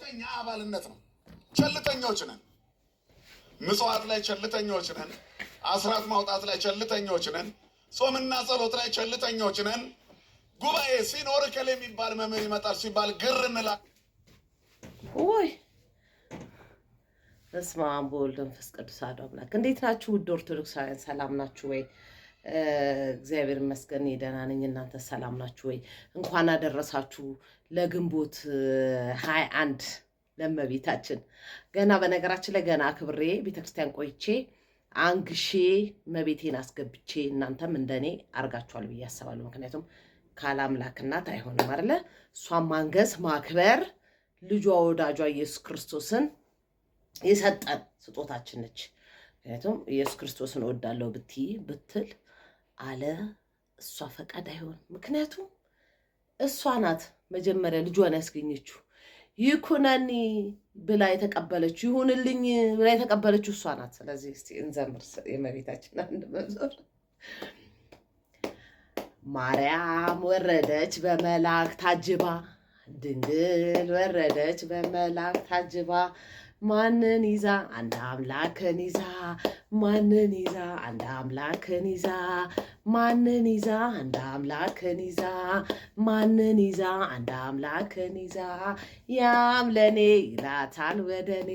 ቸልተኛ አባልነት ነው። ቸልተኞች ነን። ምጽዋት ላይ ቸልተኞች ነን። አስራት ማውጣት ላይ ቸልተኞች ነን። ጾምና ጸሎት ላይ ቸልተኞች ነን። ጉባኤ ሲኖር ከለ የሚባል መምህር ይመጣል ሲባል ግር እንላለን። ወይ በስመ አብ ወወልድ ወመንፈስ ቅዱስ አሐዱ አምላክ። እንዴት ናችሁ ውድ ኦርቶዶክሳውያን? ሰላም ናችሁ ወይ? እግዚአብሔር ይመስገን ደህና ነኝ። እናንተ ሰላም ናችሁ ወይ? እንኳን አደረሳችሁ ለግንቦት 21 ለእመቤታችን። ገና በነገራችን ላይ ገና አክብሬ ቤተክርስቲያን ቆይቼ አንግሼ እመቤቴን አስገብቼ እናንተም እንደኔ አርጋችኋል ብዬ አስባለሁ። ምክንያቱም ካላምላክ እናት አይሆንም አይደለ? እሷን ማንገስ ማክበር ልጇ ወዳጇ ኢየሱስ ክርስቶስን የሰጠን ስጦታችን ነች። ምክንያቱም ኢየሱስ ክርስቶስን እወዳለሁ ብትል አለ እሷ ፈቃድ አይሆን። ምክንያቱም እሷ ናት መጀመሪያ ልጇን ያስገኘችው። ይኩነኒ ብላ የተቀበለችው፣ ይሁንልኝ ብላ የተቀበለችው እሷ ናት። ስለዚህ እስቲ እንዘምር የእመቤታችን አንድ መዝሙር። ማርያም ወረደች በመላክ ታጅባ፣ ድንግል ወረደች በመላክ ታጅባ፣ ማንን ይዛ? አንድ አምላክን ይዛ። ማንን ይዛ? አንድ አምላክን ይዛ። ማንን ይዛ? አንድ አምላክን ይዛ። ማንን ይዛ? አንድ አምላክን ይዛ። ያም ለኔ ይላታል ወደኔ፣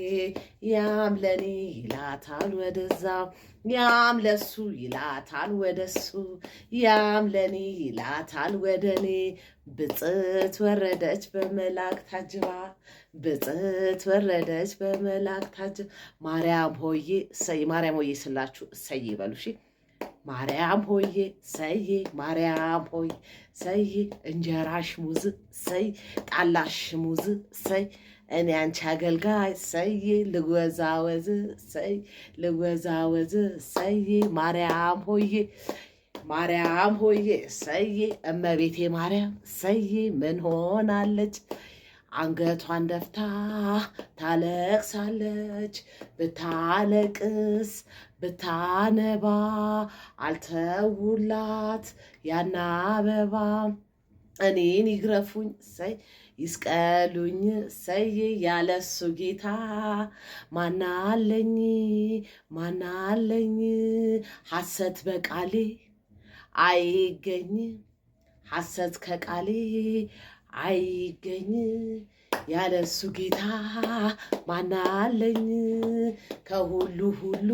ያም ለኔ ይላታል ወደዛ፣ ያም ለሱ ይላታል ወደሱ፣ ያም ለኔ ይላታል ወደኔ። ብፅዕት ወረደች በመላክ ታጅባ፣ ብፅዕት ወረደች በመላክ ታጅባ። ማርያም ሆዬ እሰይ፣ ማርያም ሆዬ ስላችሁ እሰይ ይበሉ። እሺ ማርያም ሆዬ ሰዬ፣ ማርያም ሆዬ ሰዬ፣ እንጀራሽ ሙዝ ሰይ፣ ጣላሽ ሙዝ ሰይ፣ እኔ አንቺ አገልጋይ ሰዬ፣ ልወዛወዝ ሰይ፣ ልወዛወዝ ሰዬ። ማርያም ሆዬ፣ ማርያም ሆዬ ሰዬ፣ እመቤቴ ማርያም ሰዬ ምን ሆናለች? አንገቷን ደፍታ ታለቅሳለች። ብታለቅስ ብታነባ አልተውላት ያና አበባ። እኔን ይግረፉኝ ሰይ፣ ይስቀሉኝ ሰይ፣ ያለሱ ጌታ ማናለኝ ማናለኝ? ሐሰት በቃሌ አይገኝ፣ ሐሰት ከቃሌ አይገኝ። ያለሱ ጌታ ማናለኝ? ከሁሉ ሁሉ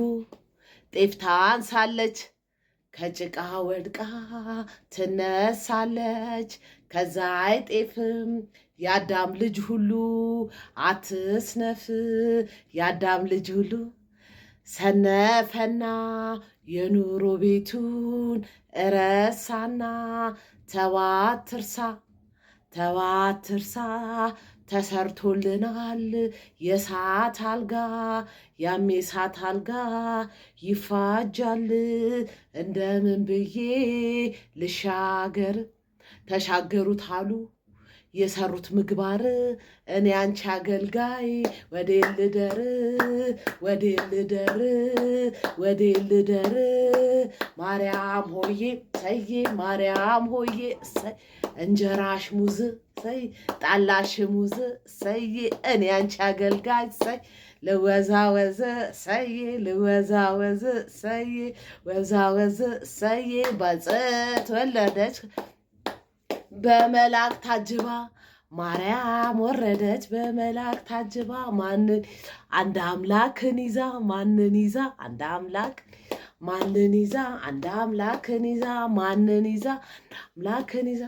ጤፍ ታንሳለች፣ ከጭቃ ወድቃ ትነሳለች። ከዛ አይጤፍም የአዳም ልጅ ሁሉ አትስነፍ፣ የአዳም ልጅ ሁሉ ሰነፈና የኑሮ ቤቱን እረሳና። ተዋት ትርሳ ተዋት ትርሳ፣ ተሰርቶልናል የእሳት አልጋ። ያም የእሳት አልጋ ይፋጃል፣ እንደምን ብዬ ልሻገር? ተሻገሩት አሉ የሰሩት ምግባር። እኔ አንቺ አገልጋይ ወዴ ልደር? ወዴ ልደር? ወዴ ልደር? ማርያም ሆዬ ሰዬ፣ ማርያም ሆዬ ሰይ፣ እንጀራሽ ሙዝ ሰይ፣ ጣላሽ ሙዝ ሰይ፣ እኔ አንቺ አገልጋይ ሰይ፣ ልወዛወዝ ሰይ፣ ልወዛወዝ ሰይ፣ ወዛወዝ ሰይ። ብፅዕት ወለደች በመላክ ታጅባ፣ ማርያም ወረደች በመላክ ታጅባ። ማንን? አንድ አምላክን ይዛ። ማንን ይዛ? አንድ አምላክ። ማንን ይዛ? አንድ አምላክን ይዛ። ማንን ይዛ? አምላክን ይዛ።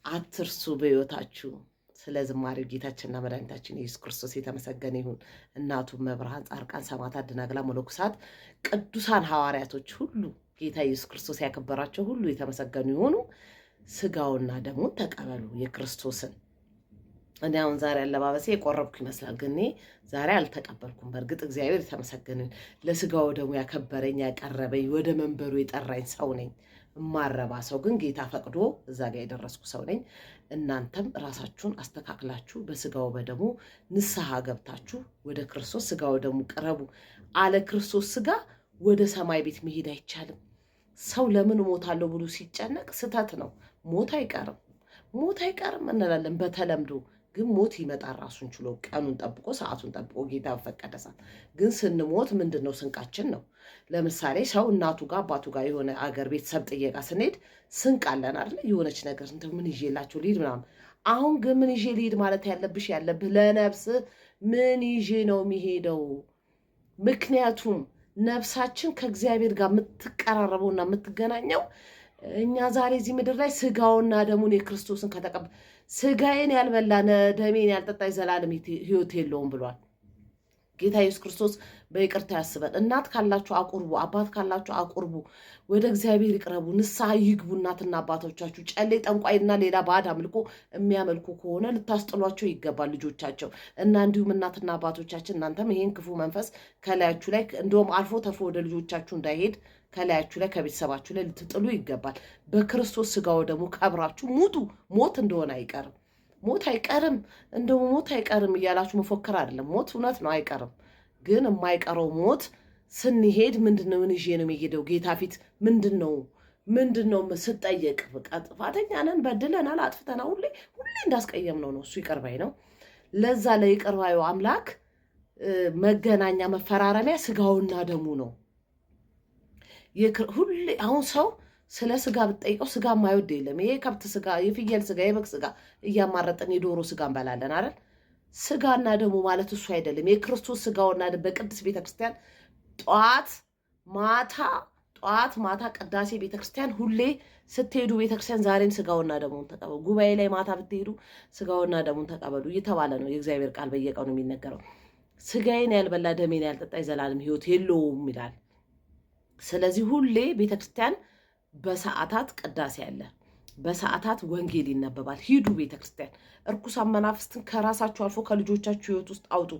አትርሱ በሕይወታችሁ ስለ ዝማሬው ጌታችንና መድኃኒታችን ኢየሱስ ክርስቶስ የተመሰገነ ይሁን። እናቱ መብርሃን፣ ጻድቃን፣ ሰማዕታት፣ ደናግላን፣ መነኮሳት፣ ቅዱሳን ሐዋርያቶች ሁሉ ጌታ ኢየሱስ ክርስቶስ ያከበራቸው ሁሉ የተመሰገኑ ይሆኑ። ስጋውና ደሙን ተቀበሉ የክርስቶስን። እኔ አሁን ዛሬ አለባበሴ የቆረብኩ ይመስላል፣ ግን ዛሬ አልተቀበልኩም። በእርግጥ እግዚአብሔር የተመሰገነ ለስጋው ደሙ ያከበረኝ ያቀረበኝ ወደ መንበሩ የጠራኝ ሰው ነኝ። እማረባ ሰው ግን ጌታ ፈቅዶ እዛ ጋር የደረስኩ ሰው ነኝ። እናንተም ራሳችሁን አስተካክላችሁ በስጋው በደሙ ንስሐ ገብታችሁ ወደ ክርስቶስ ስጋው ደሙ ቅረቡ። አለ ክርስቶስ ስጋ ወደ ሰማይ ቤት መሄድ አይቻልም። ሰው ለምን ሞታለሁ ብሎ ሲጨነቅ ስተት ነው። ሞት አይቀርም፣ ሞት አይቀርም እንላለን በተለምዶ ግን ሞት ይመጣል ራሱን ችሎ ቀኑን ጠብቆ ሰዓቱን ጠብቆ ጌታ በፈቀደ ሰዓት። ግን ስንሞት ምንድን ነው ስንቃችን ነው። ለምሳሌ ሰው እናቱ ጋር አባቱ ጋር የሆነ አገር ቤተሰብ ጥየቃ ስንሄድ ስንቅ አለን አይደል? የሆነች ነገር ምን ይዤላቸው ልሂድ ምናምን። አሁን ግን ምን ይዤ ልሂድ ማለት ያለብህ ለነፍስ ምን ይዤ ነው የሚሄደው? ምክንያቱም ነፍሳችን ከእግዚአብሔር ጋር የምትቀራረበውና የምትገናኘው እኛ ዛሬ እዚህ ምድር ላይ ስጋውና ደሙን የክርስቶስን ስጋዬን ያልበላ ደሜን ያልጠጣ የዘላለም ሕይወት የለውም ብሏል ጌታ ኢየሱስ ክርስቶስ። በይቅርታ ያስበን። እናት ካላችሁ አቁርቡ፣ አባት ካላችሁ አቁርቡ፣ ወደ እግዚአብሔር ይቅረቡ፣ ንስሐ ይግቡ። እናትና አባቶቻችሁ ጨሌ ጠንቋይና ሌላ ባዕድ አምልኮ የሚያመልኩ ከሆነ ልታስጥሏቸው ይገባል ልጆቻቸው እና እንዲሁም እናትና አባቶቻችን እናንተም ይሄን ክፉ መንፈስ ከላያችሁ ላይ እንደውም አልፎ ተርፎ ወደ ልጆቻችሁ እንዳይሄድ ከላያችሁ ላይ ከቤተሰባችሁ ላይ ልትጥሉ ይገባል። በክርስቶስ ስጋው ደግሞ ከብራችሁ ሙቱ። ሞት እንደሆነ አይቀርም፣ ሞት አይቀርም፣ እንደውም ሞት አይቀርም እያላችሁ መፎከር አይደለም። ሞት እውነት ነው አይቀርም። ግን የማይቀረው ሞት ስንሄድ ምንድነው? ምን ይዤ ነው የሚሄደው? ጌታ ፊት ምንድነው ስጠየቅ፣ በቃ ጥፋተኛ ነን፣ በድለናል፣ አጥፍተናል፣ ሁሌ እንዳስቀየም ነው እሱ ይቅር ባይ ነው። ለዛ ለይቅር ባዩ አምላክ መገናኛ መፈራረሚያ ስጋውና ደሙ ነው። ሁሌ አሁን ሰው ስለ ስጋ ብትጠይቀው ስጋ የማይወድ የለም። ይሄ ከብት ስጋ፣ የፍየል ስጋ፣ የበግ ስጋ እያማረጠን የዶሮ ስጋ እንበላለን አይደል? ስጋና ደሙ ማለት እሱ አይደለም። የክርስቶስ ስጋውና ደሙ በቅድስት ቤተክርስቲያን ጠዋት ማታ ቅዳሴ ቤተክርስቲያን ሁሌ ስትሄዱ ቤተክርስቲያን ዛሬም ስጋውና ደሙን ተቀበሉ፣ ጉባኤ ላይ ማታ ብትሄዱ ስጋውና ደሙን ተቀበሉ እየተባለ ነው የእግዚአብሔር ቃል በየቀኑ የሚነገረው። ስጋዬን ያልበላ ደሜን ያልጠጣ የዘላለም ሕይወት የለውም ይላል። ስለዚህ ሁሌ ቤተክርስቲያን በሰዓታት ቅዳሴ አለ፣ በሰዓታት ወንጌል ይነበባል። ሂዱ ቤተክርስቲያን። እርኩሳን መናፍስትን ከራሳችሁ አልፎ ከልጆቻችሁ ሕይወት ውስጥ አውጡ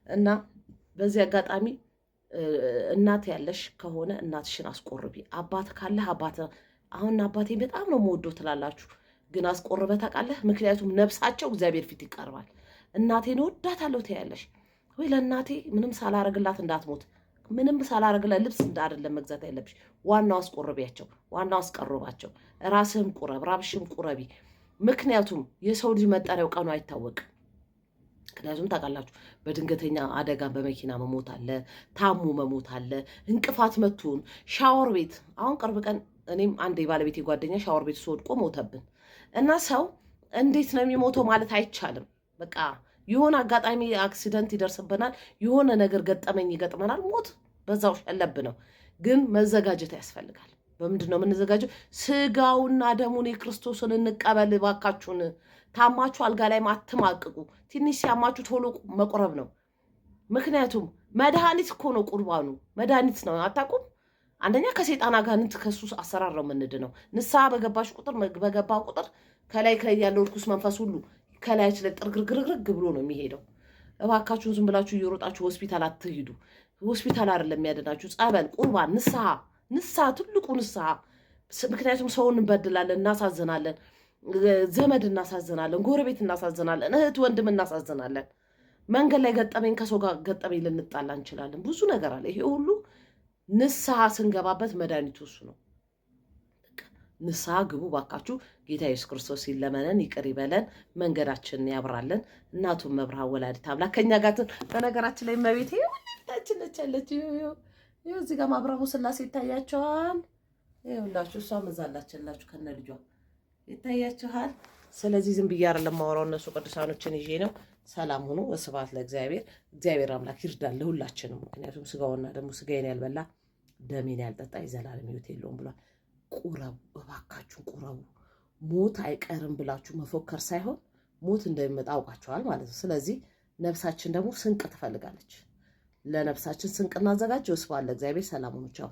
እና በዚህ አጋጣሚ እናት ያለሽ ከሆነ እናትሽን አስቆርቢ። አባት ካለህ አሁን አባቴ በጣም ነው የምወደው ትላላችሁ፣ ግን አስቆርበህ ታውቃለህ? ምክንያቱም ነፍሳቸው እግዚአብሔር ፊት ይቀርባል። እናቴን እወዳታለሁ ትያለሽ ወይ? ለእናቴ ምንም ሳላረግላት እንዳትሞት፣ ምንም ሳላረግላት ልብስ አይደለም መግዛት ያለብሽ። ዋናው አስቆርቢያቸው፣ ዋናው አስቀርባቸው። ራስህም ቁረብ፣ ራብሽም ቁረቢ። ምክንያቱም የሰው ልጅ መጠሪያው ቀኑ አይታወቅም። ምክንያቱም ታውቃላችሁ በድንገተኛ አደጋ በመኪና መሞት አለ፣ ታሙ መሞት አለ፣ እንቅፋት መቱን፣ ሻወር ቤት። አሁን ቅርብ ቀን እኔም አንድ የባለቤቴ ጓደኛ ሻወር ቤት ወድቆ ሞተብን እና ሰው እንዴት ነው የሚሞተው ማለት አይቻልም። በቃ የሆነ አጋጣሚ አክሲደንት ይደርስብናል፣ የሆነ ነገር ገጠመኝ ይገጥመናል፣ ሞት በዛው ሸለብ ነው። ግን መዘጋጀት ያስፈልጋል። በምንድን ነው የምንዘጋጀው? ስጋውና ደሙን የክርስቶስን እንቀበል ባካችሁን። ታማችሁ አልጋ ላይ አትማቅቁ። ትንሽ ሲያማችሁ ቶሎ መቁረብ ነው። ምክንያቱም መድኃኒት እኮ ነው ቁርባኑ፣ መድኃኒት ነው። አታውቁም? አንደኛ ከሴጣን አጋንንት ከሱ አሰራር ነው የምንድነው። ንስሐ በገባ ቁጥር ከላይ ያለው ርኩስ መንፈስ ሁሉ ከላያች ላይ ጥርግርግርግ ብሎ ነው የሚሄደው። እባካችሁን ዝም ብላችሁ እየሮጣችሁ ሆስፒታል አትሂዱ። ሆስፒታል አይደለም የሚያድናችሁ፣ ጸበል፣ ቁርባን፣ ንስሐ፣ ትልቁ ንስሐ። ምክንያቱም ሰውን እንበድላለን፣ እናሳዝናለን፣ ዘመድ እናሳዝናለን፣ ጎረቤት እናሳዝናለን፣ እህት ወንድም እናሳዝናለን። መንገድ ላይ ገጠመኝ ከሰው ጋር ገጠመኝ ልንጣላ እንችላለን። ብዙ ነገር አለ። ይሄ ሁሉ ንስሐ ስንገባበት መድኃኒቱ እሱ ነው። ንስሐ ግቡ ባካችሁ። ጌታ ኢየሱስ ክርስቶስ ይለመነን፣ ይቅር ይበለን፣ መንገዳችንን ያብራለን። እናቱን መብርሃን ወላዲተ አምላክ ከኛ ጋር። በነገራችን ላይ እመቤቴ ታችን ነች ያለችው። ይኸው እዚህ ጋር ማብራሁ ስላሴ ይታያቸዋል። ይኸውላችሁ እሷም እዛ አላችላችሁ ከነ ልጇ ይታያችኋል። ስለዚህ ዝም ብዬ አይደለም የማወራው፣ እነሱ ቅዱሳኖችን ይዤ ነው። ሰላም ሁኑ። ወስብሐት ለእግዚአብሔር። እግዚአብሔር አምላክ ይርዳል ለሁላችንም። ምክንያቱም ስጋውና ደግሞ ስጋዬን ያልበላ ደሜን ያልጠጣ የዘላለም ሕይወት የለውም ብሏል። ቁረቡ፣ እባካችሁን ቁረቡ። ሞት አይቀርም ብላችሁ መፎከር ሳይሆን ሞት እንደሚመጣ አውቃችኋል ማለት ነው። ስለዚህ ነፍሳችን ደግሞ ስንቅ ትፈልጋለች። ለነፍሳችን ስንቅ እናዘጋጅ። ወስብሐት ለእግዚአብሔር። ሰላም ሁኑ። ቻው።